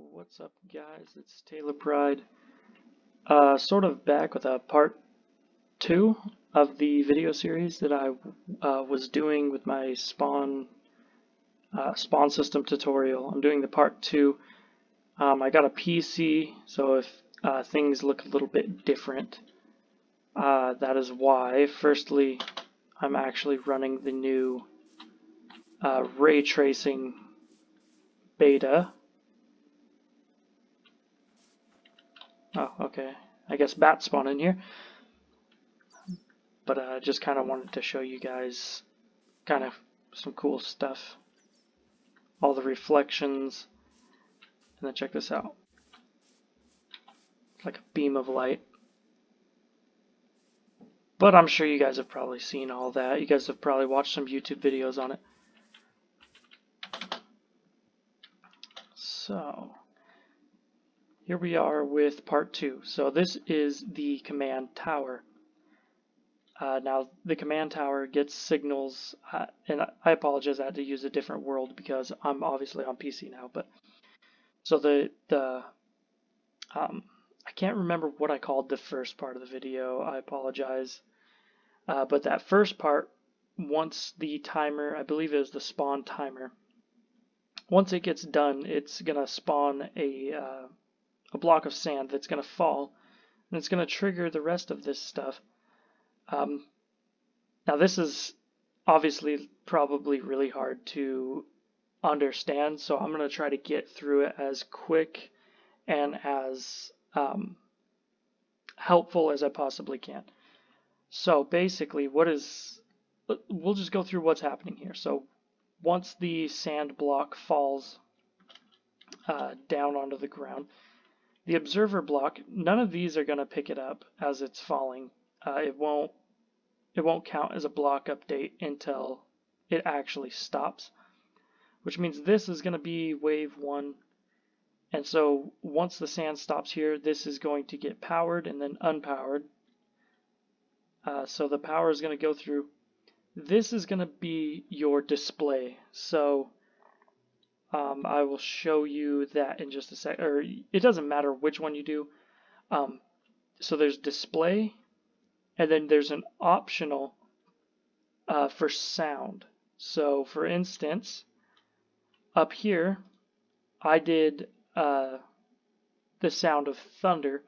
What's up, guys? It's Taylor Pride. Sort of back with a part 2 of the video series that I was doing with my spawn system tutorial. I'm doing the part 2. I got a PC, so if things look a little bit different, that is why. Firstly, I'm actually running the new ray tracing beta. Oh, okay. I guess bats spawn in here. But I just kind of wanted to show you guys kind of some cool stuff. All the reflections. And then check this out. It's like a beam of light. But I'm sure you guys have probably seen all that. You guys have probably watched some YouTube videos on it. So, here we are with part 2. So this is the command tower. Now the command tower gets signals, and I apologize, I had to use a different world because I'm obviously on PC now. But so I can't remember what I called the first part of the video. I apologize. But that first part, once the timer, I believe it was the spawn timer, once it gets done, it's gonna spawn a block of sand that's gonna fall, and it's gonna trigger the rest of this stuff. Now this is obviously probably really hard to understand, so I'm gonna try to get through it as quick and as helpful as I possibly can. So basically, we'll just go through what's happening here. So once the sand block falls down onto the ground, the observer block, none of these are going to pick it up as it's falling. It won't count as a block update until it actually stops, which means this is going to be wave 1. And so once the sand stops here, this is going to get powered and then unpowered. So the power is going to go through. This is going to be your display. So I will show you that in just a sec. Or it doesn't matter which one you do. So there's display, and then there's an optional for sound. So for instance, up here, I did the sound of thunder,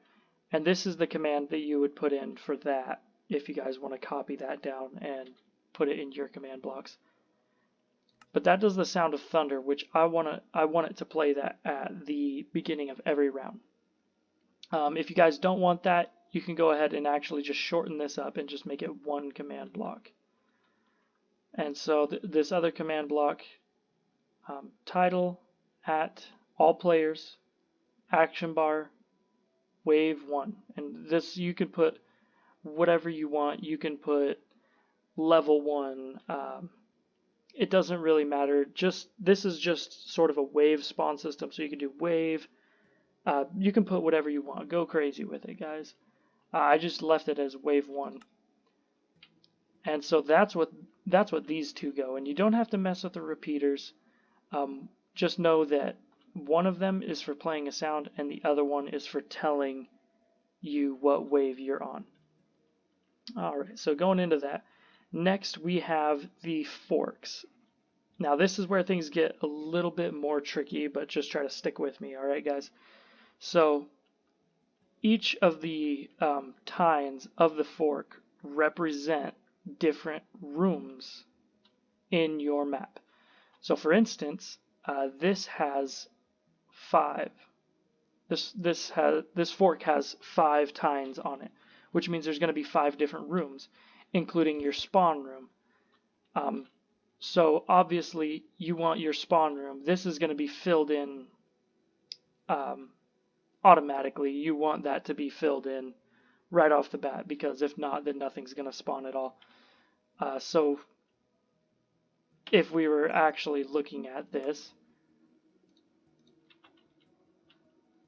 and this is the command that you would put in for that if you guys want to copy that down and put it in your command blocks. But that does the sound of thunder, which I want it to play that at the beginning of every round. If you guys don't want that, you can go ahead and actually just shorten this up and just make it one command block. And so this other command block, title at all players, action bar, wave 1. And this, you can put whatever you want. You can put level 1. It doesn't really matter. This is just sort of a wave spawn system, so you can do wave. You can put whatever you want. Go crazy with it, guys. I just left it as wave 1. And so that's what these two go. And you don't have to mess with the repeaters. Just know that one of them is for playing a sound and the other one is for telling you what wave you're on. Alright, so going into that, next we have the forks. Now this is where things get a little bit more tricky, but just try to stick with me, alright guys? So each of the tines of the fork represent different rooms in your map. So for instance, this has 5. This fork has 5 tines on it, which means there's going to be 5 different rooms, including your spawn room. So obviously you want your spawn room. This is going to be filled in automatically. You want that to be filled in right off the bat, because if not, then nothing's going to spawn at all. So if we were actually looking at this,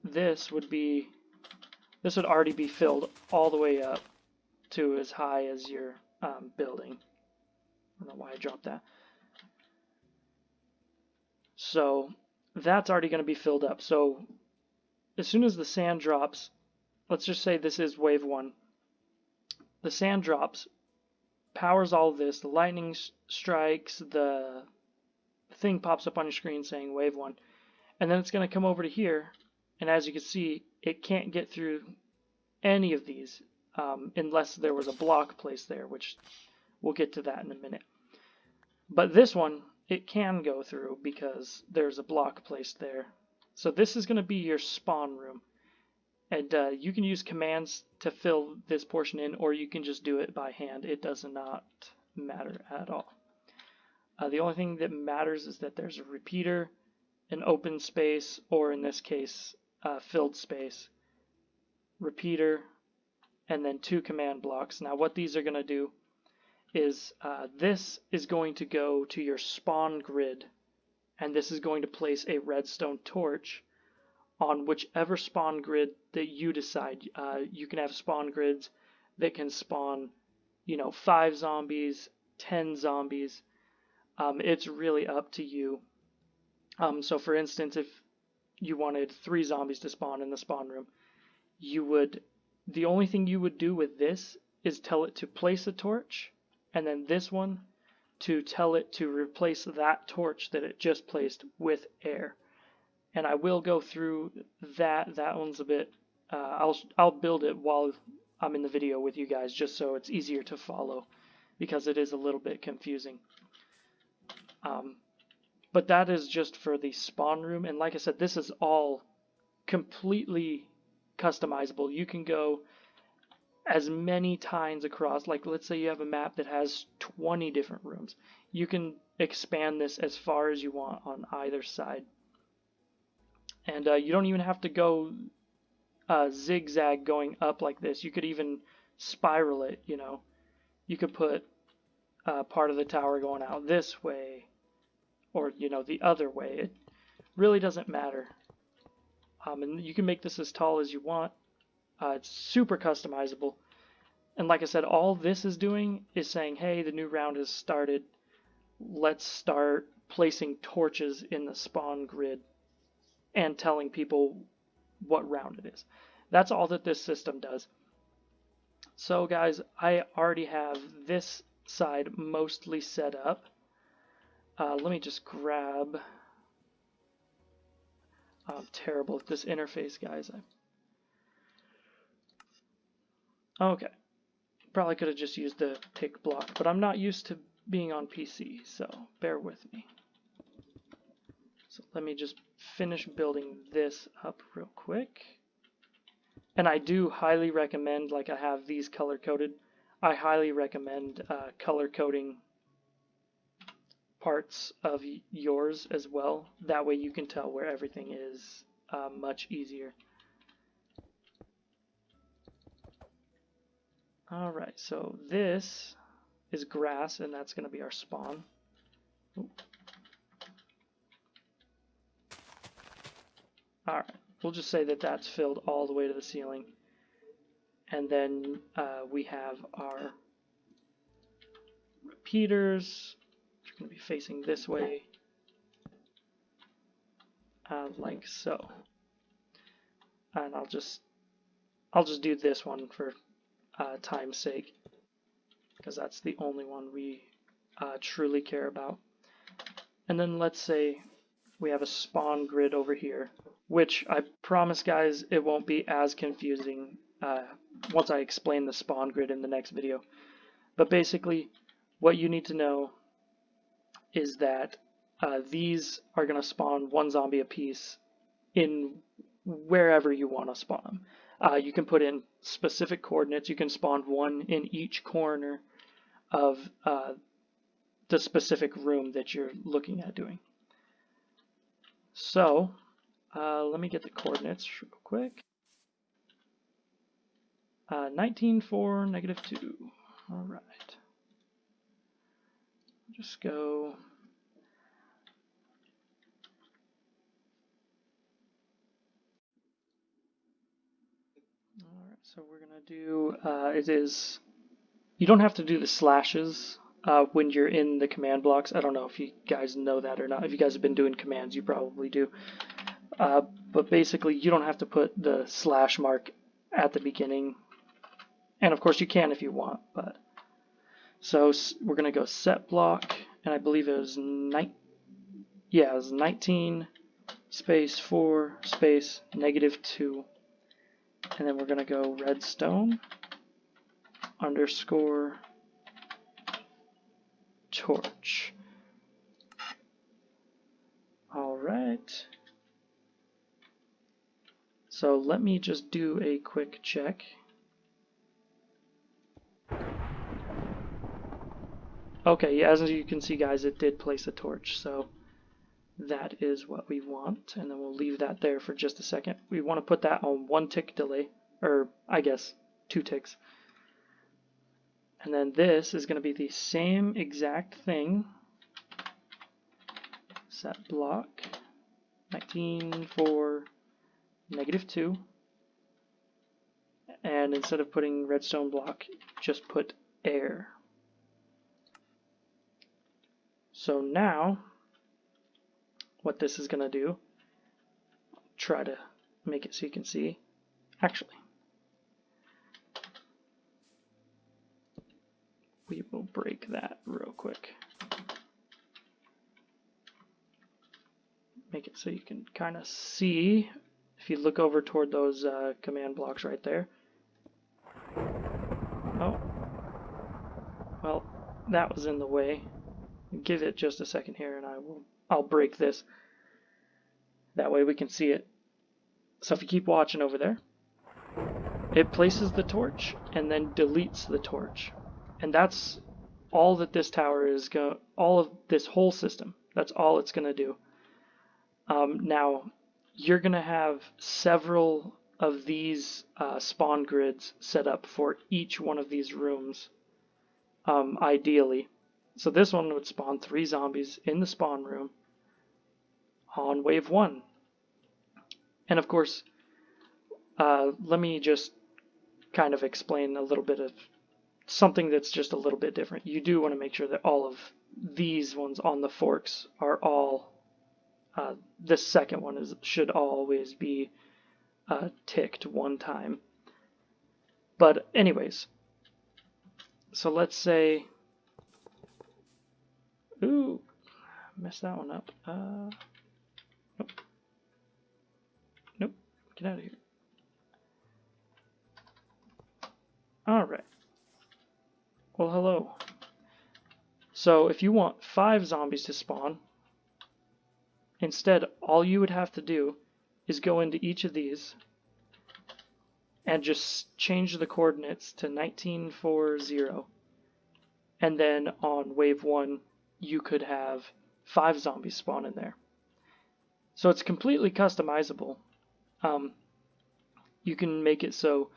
this would already be filled all the way up to as high as your building. I don't know why I dropped that. So that's already going to be filled up. So as soon as the sand drops, let's just say this is wave 1. The sand drops, powers all of this, the lightning strikes, the thing pops up on your screen saying wave 1, and then it's going to come over to here, and as you can see, it can't get through any of these unless there was a block placed there, which we'll get to that in a minute. But this one, it can go through because there's a block placed there. So this is going to be your spawn room. And you can use commands to fill this portion in, or you can just do it by hand. It does not matter at all. The only thing that matters is that there's a repeater, an open space, or in this case, filled space, repeater, and then 2 command blocks. Now what these are going to do is this is going to go to your spawn grid, and this is going to place a redstone torch on whichever spawn grid that you decide. You can have spawn grids that can spawn, 5 zombies, 10 zombies. It's really up to you. So for instance, if you wanted 3 zombies to spawn in the spawn room, the only thing you would do with this is tell it to place a torch, and then this one to tell it to replace that torch that it just placed with air. And I will go through that. That one's a bit, I'll build it while I'm in the video with you guys, just so it's easier to follow, because it is a little bit confusing. But that is just for the spawn room, and like I said, this is all completely customizable. You can go as many times across, like let's say you have a map that has 20 different rooms. You can expand this as far as you want on either side. And you don't even have to go zigzag going up like this. You could even spiral it, You could put part of the tower going out this way, or, the other way. It really doesn't matter. And you can make this as tall as you want. It's super customizable. And like I said, all this is doing is saying, hey, the new round has started. Let's start placing torches in the spawn grid and telling people what round it is. That's all that this system does. So guys, I already have this side mostly set up. Let me just grab... I'm terrible at this interface, guys. Okay. Probably could have just used the tick block, but I'm not used to being on PC, so bear with me. So let me just finish building this up real quick. And I do highly recommend, like I have these color coded, I highly recommend color coding parts of yours as well. That way you can tell where everything is much easier. Alright, so this is grass, and that's going to be our spawn. Alright, we'll just say that that's filled all the way to the ceiling. And then we have our repeaters, which are going to be facing this way, like so. And I'll just do this one for time's sake, because that's the only one we truly care about. And then let's say we have a spawn grid over here, which I promise guys it won't be as confusing once I explain the spawn grid in the next video. But basically what you need to know is that these are going to spawn 1 zombie apiece in wherever you want to spawn them. You can put in specific coordinates. You can spawn 1 in each corner of the specific room that you're looking at doing. So let me get the coordinates real quick. 19, 4, -2. All right. Just go. All right. So we're gonna do. You don't have to do the slashes when you're in the command blocks. I don't know if you guys know that or not. If you guys have been doing commands, you probably do. But basically, you don't have to put the slash mark at the beginning. And of course, you can if you want. But so we're going to go set block, and I believe it was it was 19 space 4 space -2. And then we're going to go redstone underscore torch. All right. So let me just do a quick check. Okay, yeah, as you can see, guys, it did place a torch, so that is what we want, and then we'll leave that there for just a second. We want to put that on 1 tick delay, or I guess 2 ticks. And then this is going to be the same exact thing. Set block 19 for -2. And instead of putting redstone block, just put air. So now, what this is going to do, try to make it so you can see. Actually, we will break that real quick. Make it so you can kind of see. If you look over toward those command blocks right there. Oh, well, that was in the way. Give it just a second here, and I'll break this. That way we can see it. So if you keep watching over there, it places the torch and then deletes the torch, and that's all that this tower is going. All of this whole system. That's all it's going to do. Now, you're going to have several of these spawn grids set up for each one of these rooms, ideally. So this one would spawn 3 zombies in the spawn room on wave 1. And of course, let me just kind of explain a little bit of something that's just a little bit different. You do want to make sure that all of these ones on the forks are all, the second one should always be ticked 1 time. But anyways, so let's say, ooh, messed that one up. Nope. Nope. Get out of here. Alright. Well, hello. So if you want 5 zombies to spawn, instead all you would have to do is go into each of these and just change the coordinates to 1940. And then on wave 1, you could have 5 zombies spawn in there. So it's completely customizable. You can make it so,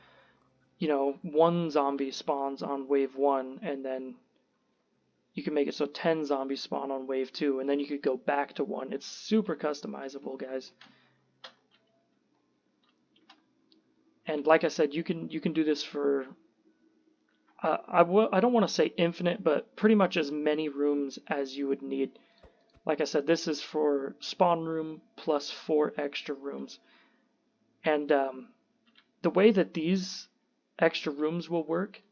1 zombie spawns on wave 1, and then you can make it so 10 zombies spawn on wave 2, and then you could go back to 1. It's super customizable, guys. And like I said, you can do this for, I don't want to say infinite, but pretty much as many rooms as you would need. Like I said, this is for spawn room plus 4 extra rooms. And the way that these extra rooms will work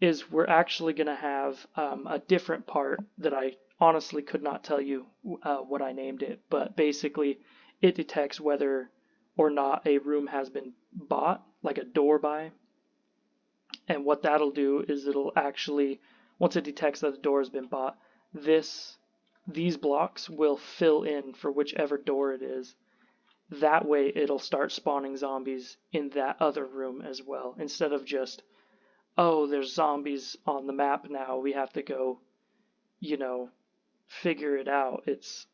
is we're actually going to have a different part that I honestly could not tell you what I named it, but basically it detects whether or not a room has been bought, like a door buy. And what that'll do is it'll actually, once it detects that a door has been bought, these blocks will fill in for whichever door it is. That way it'll start spawning zombies in that other room as well, instead of just, oh, there's zombies on the map now, we have to go, figure it out. It's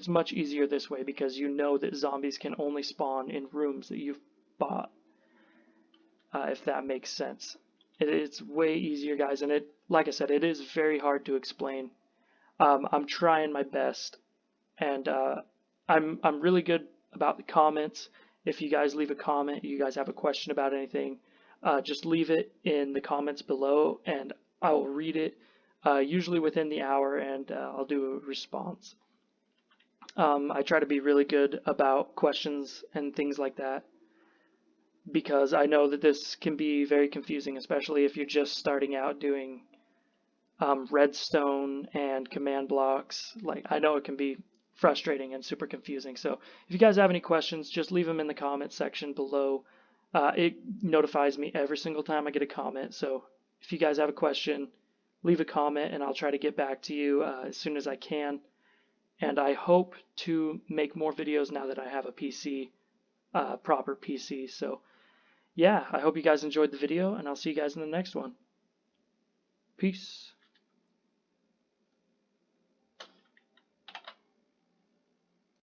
much easier this way because you know that zombies can only spawn in rooms that you've bought, if that makes sense. It's way easier, guys, and like I said, it is very hard to explain. I'm trying my best, and I'm really good about the comments. If you guys leave a comment, you guys have a question about anything, just leave it in the comments below, and I will read it. usually within the hour, and I'll do a response. I try to be really good about questions and things like that because I know that this can be very confusing, especially if you're just starting out doing redstone and command blocks. Like, I know it can be frustrating and super confusing. So if you guys have any questions, just leave them in the comment section below. It notifies me every single time I get a comment. So if you guys have a question, leave a comment and I'll try to get back to you as soon as I can. And I hope to make more videos now that I have a PC, proper PC. So yeah, I hope you guys enjoyed the video, and I'll see you guys in the next one. Peace.